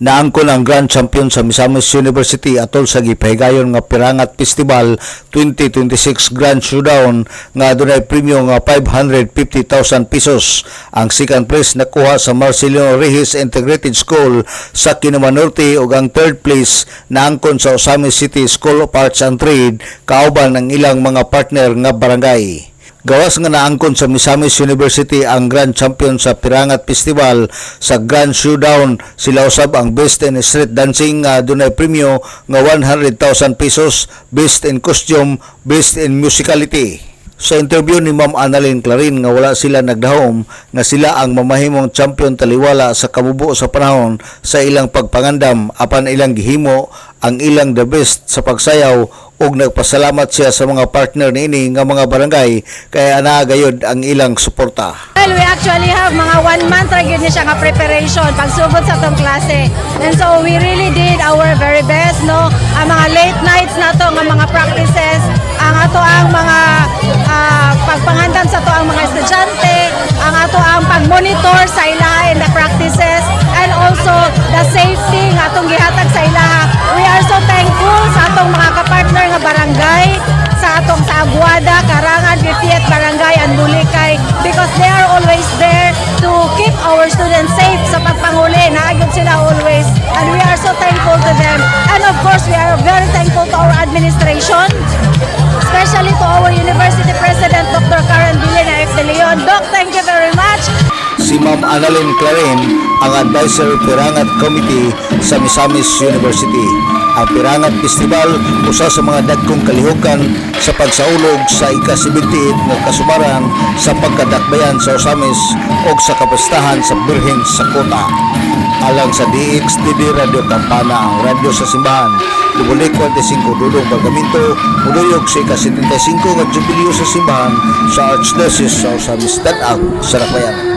Naangkon ang Grand Champion sa Misamis University atol sa gipahigayon nga Pirangat Festival 2026 Grand Showdown nga adunay premyo nga 550,000 pesos. Ang second place nakuha sa Marcelino Reyes Integrated School sa Quinoma Norte ug ang third place naangkon sa Osamis City School of Arts and Trade kauban ng ilang mga partner nga barangay. Gawas nga naangkon sa Misamis University ang Grand Champion sa Pirangat Festival sa Grand Showdown, sila usab ang Best in Street Dancing nga dunay premyo nga 100,000 pesos, Best in Costume, Best in Musicality. Sa interview ni Ma'am Annalyn Clarin nga wala sila nagdahom nga sila ang mamahimong champion taliwala sa kamubo sa panahon sa ilang pagpangandam apan ilang gihimo ang ilang the best sa pagsayaw ug nagpasalamat siya sa mga partner niini nga mga barangay kaya anaa gayud ang ilang suporta. Well, we actually have mga 1 month ra gyud ni siya nga preparation pagsugod sa tong klase. And so we really did our very best, no. Ang mga late nights nato nga mga practices, ang ato ang mga pagpangandam sa ato ang mga estudyante, ang ato ang pag-monitor sa ilaha in the practices, and also the safety nga atong gihatag sa ilaha. We are so thankful sa atong mga kapartner nga barangay, sa atong sa Aguada, Karangan, Bipiet, Barangay, and Bulikay, because they are always there to keep our students safe sa pagpanguli. Naagad sila always, and we are so thankful to them. And of course, we are very thankful to our administration, especially to our University President, Dr. Karen Bilena F. De Leon. Doc, thank you very much. Si Ma'am Annalyn Clarin ang Advisory Pirangat Committee sa Misamis University. Ang Pirangat Festival usa sa mga dagkong kalihukan sa pagsaulog sa ika-78 nga kasubaran sa pagkadakbayan sa Osamis o sa kapistahan sa Birhen sa Kota. Alang sa DXTD Radio Campana, ang radyo sa simbahan, Lubulik 45 Dudong Bargamento, muduyog sa ika-75 nga jubileo sa simbahan sa Archdiocese sa Osamis Danang, Sarakayan.